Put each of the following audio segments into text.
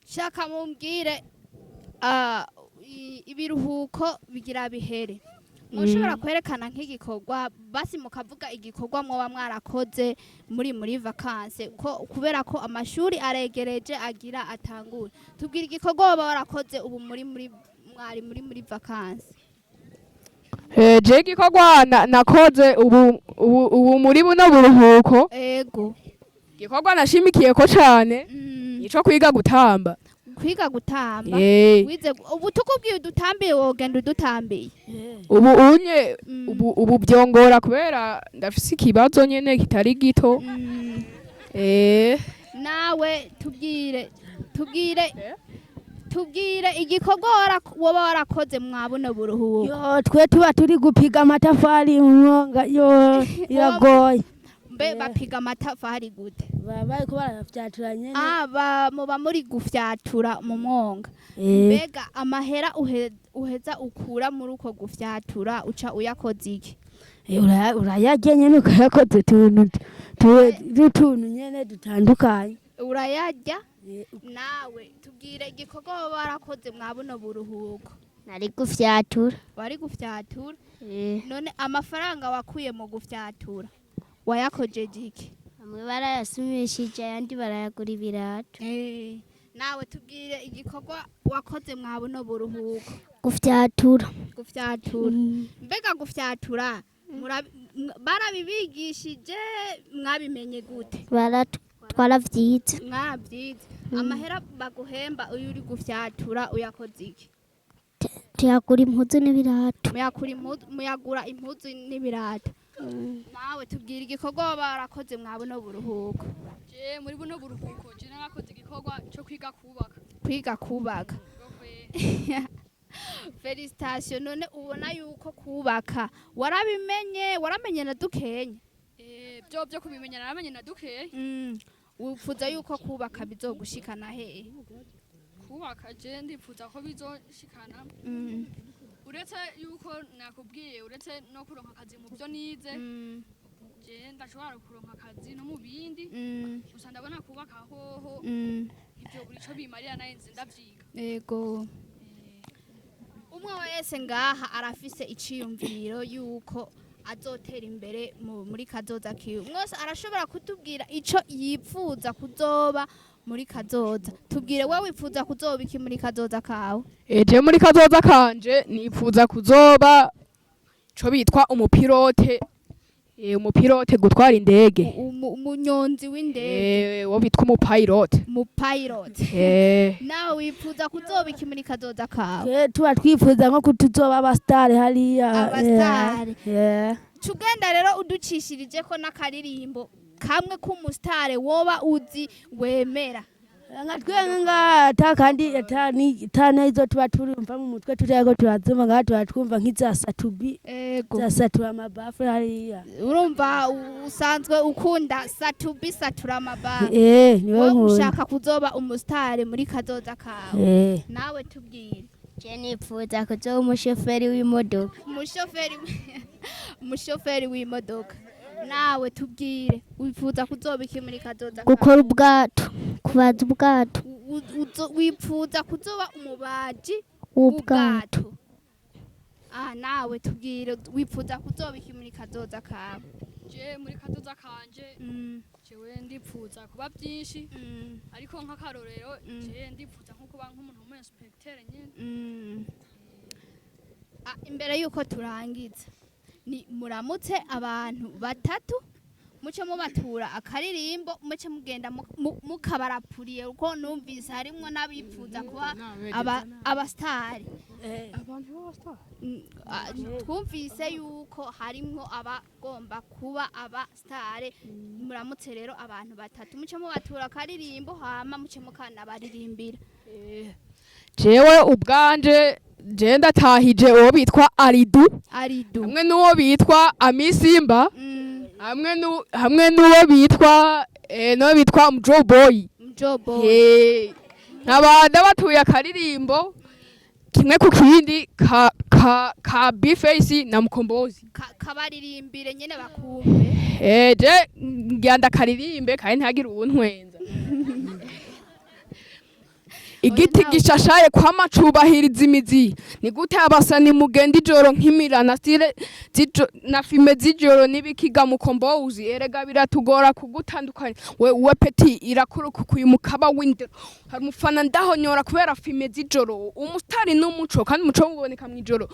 shaka mumbwire ibiruhuko bigira bihere mushobora kwerekana nk'igikorwa basi mukavuga igikorwa mwoba mwarakoze muri vacances ko kubera ko amashuri aregereje agira atangura tubwira igikorwa waba warakoze ubu muri vacances. Je igikorwa nakoze ubu muri buno buruhuko ego igikorwa nashimikiye ko cane nico kwiga gutamba. Kwiga gutamba wize ubu tukubwiye udutambiye wogenda udutambiye ubu byongora kubera ndafise ikibazo nyene kitari gito. Nawe tubwire igikorwa woba warakoze mwabuno buruhuko. Yo twe tuba turi gupiga amatafari umwonga yo iragoye. Mbe bapiga amatafari gute? Baba ko barafyatura nyene. Muba muri gufyatura mu mwonga. Mbega amahera uheza ukura muri uko gufyatura uca uyakoze iki? Urayarya nyene ukayakoze tuntu nyene dutandukanye. Urayarya? Nawe tubwire igikorwa waba warakoze mwabuno buruhuko. Nari gufyatura. Wari gufyatura? None amafaranga wakuye mu gufyatura wayakojeje iki? Bamwe barayasumishije ayandi barayagura ibirato. Nawe tubwire igikorwa wakoze mwabuno buruhuko. Gufyatura. Mbega gufyatura barabibigishije mwabimenye gute? Twaravyize. Mwavyize. Amahera baguhemba uyu uri gufyatura uyakoze iki? Tuyagura impuzu n'ibirato. Muyagura impuzu n'ibirato. Nawe tubwira igikorwa waba warakoze mwabuno buruhuko. Je muri buno buruhuko je narakoze igikorwa cyo kwiga kubaka. Felicitation. None ubona yuko kubaka waramenye na dukenya. Byo kubimenya naramenye na dukeye. Wifuza yuko kubaka bizogushikana hehe? Kubaka je ndifuza ko bizoshikana. Uretse yuko nakubwiye uretse no kuronka akazi mu byo nize. Je ndashobora kuronka akazi no mu bindi. Gusa ndabona kubaka hoho. Ibyo buri cyo bimarira nayenze ndavyiga. Yego. Umwe wese ngaha arafise iciyumviro yuko azotera imbere muri kazoza kiwe. Mwose arashobora kutubwira ico yipfuza kuzoba muri kazoza. Tubwire wewe wipfuza kuzoba iki muri kazoza kawe? Je muri kazoza kanje nipfuza kuzoba co bitwa umupilote. Umupilote gutwara indege. Umunyonzi w'indege. Wo bitwa umupilote. Nawe wipfuza kuzoba iki muri kazoza kawe? Tuba twifuza nko kutuzoba abastari hariya. Abastari. Tugenda rero uducishirije ko nakaririmbo kamwe k'umustare woba uzi wemera. Ngatwenga atakandi atani izo tuba turumva mu mutwe turego turazuma ngaho twumva nk'izasatubi. Zasatura amabafu hariya. Urumva usanzwe ukunda satubi satura amabafu. Niwe ushaka kuzoba umustare muri kazoza kawe. Nawe tubwire. Je nipfuza kuzoba umushoferi w'imodoka. Umushoferi w'imodoka. Nawe tubwire wifuza kuzoba iki muri kazoza kawe? Gukora ubwato. Kubaza ubwato. Wifuza kuzoba umubaji w'ubwato. Nawe tubwire wifuza kuzoba iki muri kazoza kawe? Je muri kazoza kanje jewe ndipfuza kuba byinshi ariko nk'akarorero je ndipfuza nko kuba nk'umuntu w'umuinspecteur nyene. Imbere yuko turangiza ni muramutse abantu batatu muce mubatura akaririmbo muce mugenda mukabarapuriye uko numvise harimwo n'abipfuza kuba abastari. Abantu b'abastari twumvise yuko harimwo abagomba kuba abastari. Muramutse rero abantu batatu muce mubatura akaririmbo hama muce mukanabaririmbira. Jewe ubwanje je ndatahije uwo bitwa Aridu hamwe n'uwo bitwa Amisimba hamwe n'uwo bitwa Mjoboy. Nabanda batuye akaririmbo kimwe ku kindi ka Bifase na Mukombozi kabaririmbire nyene bakumve. Je nganda karirimbe kandi ntagira uwuntwenza. igiti gishashaye kwama cubahiriza imizi ni gute abasani mugenda ijoro nk'imirana na filme z'ijoro n'ibikiga mukombouzi erega biratugora kugutandukanya we peti irakurukukuye umukaba w'indero hari umufana ndahonyora kubera filme z'ijoro umustari n'umuco kandi umuco uboneka mw'ijoro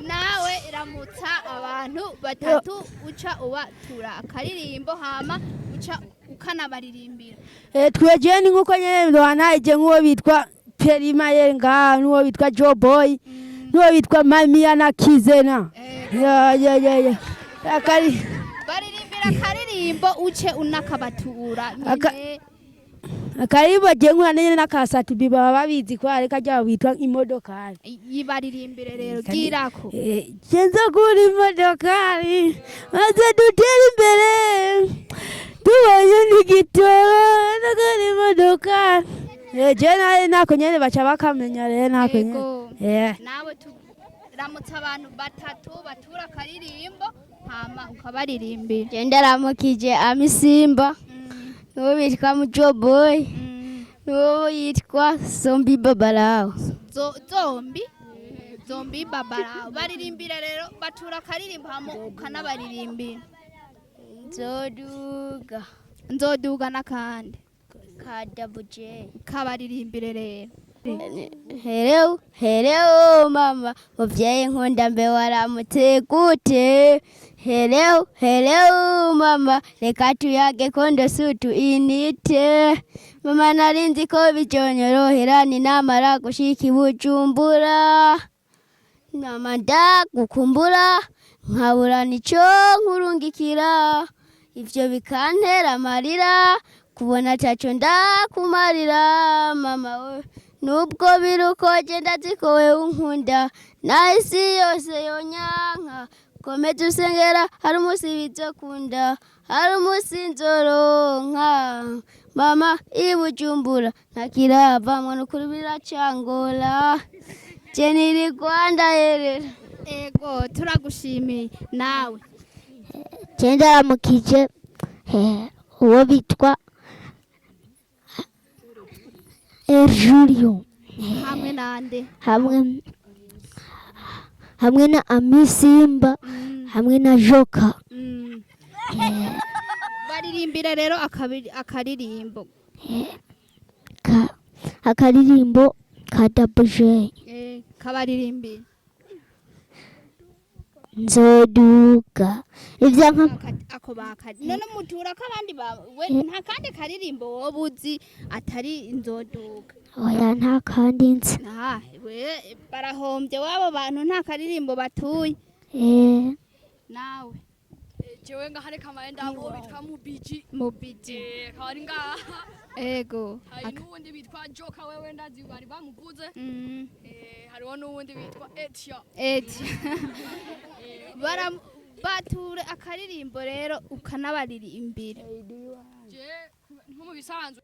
nawe iramutsa abantu batatu uca ubatura akaririmbo hama uca ukanabaririmbira. Twejewe ni nkuko nyene ndwanaje nk'uwo bitwa Perima Yenga n'uwo bitwa Joe Boy n'uwo bitwa Mamiya na Kizena. Ya. Baririmbira akaririmbo uce unakabatura. Akaririmbo je nkura nyene nakasatu biba babizi ko areka jya bitwa imodokari. Yibaririmbire rero girako. Cenzo kuri imodokari maze dutera imbere. Tubaye n'igitoro nakari imodokari. Je nako nyene baca bakamenya rero nako nyene. Nawe turamutsa abantu batatu batura akaririmbo hama ukabaririmbira. Je ndaramukije Amisimba. N'uwo bitwa Mujoboy. N'uwo yitwa Zombi Babalao. Zombi Babalao. Baririmbira rero batura akaririmbo hama ukanabaririmbira. Nzoduga nakandi. Kadabuje. Kabaririmbire rero. Hello mama, muvyeyi nkunda mbe waramutse gute? Hello mama, reka tuyage kondo sutu inite. Mama narinzi ko bijonyorohera ni namara gushika Bujumbura. Mama ndagukumbura, nkabura nico nkurungikira. Ivyo bikantera amarira, kubona caco ndakumarira mama we. Nubwo biruko genda zikowe unkunda nahisi yose yonyanka komeza usengera hari umusi bizokunda hari umusi nzoronka mama Bujumbura ntakiravamwe n'ukuri biracangora je niri Rwanda yerera. Ego turagushimiye nawe. Je ndaramukije uwo bitwa Julio. Hamwe nande? Hamwe na Amisimba. Hamwe na Joka. Baririmbira rero akaririmbo. Akaririmbo kadabuje. Kabaririmbira. Nzoduga ivyanka ako bakadi none mutura kabandi we nta kandi karirimbo wobuzi atari nzoduga. Oya nta kandi nzi. We barahombye wabo bantu nta karirimbo batuye. Nawe jewe ngahare kamaye ndabo bitwa mubiji kari ngaha. Ego hari n'uwundi bitwa Joka wewe ndazi bari bamuvuze. Hariho n'uwundi bitwa Etia. Bature akaririmbo rero ukanabaririmbira. Je nko mu bisanzwe.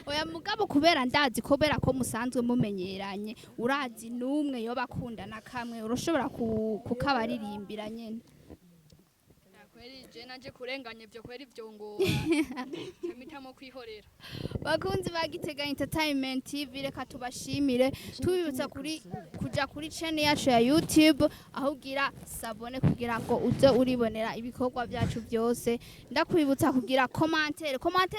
Oya mugabo kubera ndazi kubera ko musanzwe mumenyeranye urazi numwe yo bakundana kamwe urashobora kukabaririmbira nyene. Kweri je nanje kurenganya byo kweri vyongo. Mitamo kwihorera. Bakunzi ba Gitega Entertainment Tv reka tubashimire tubibutsa kuja kuri channel yacu ya YouTube aho ugira sabone kugira ngo uze uribonera ibikorwa byacu byose. Ndakwibutsa kugira commentaire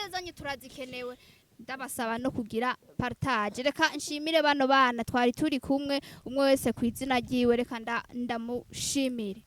zanyu turazikenewe. Ndabasaba no kugira partage. Reka nshimire bano bana twari turi kumwe umwe wese kwizina ryiwe reka ndamushimire.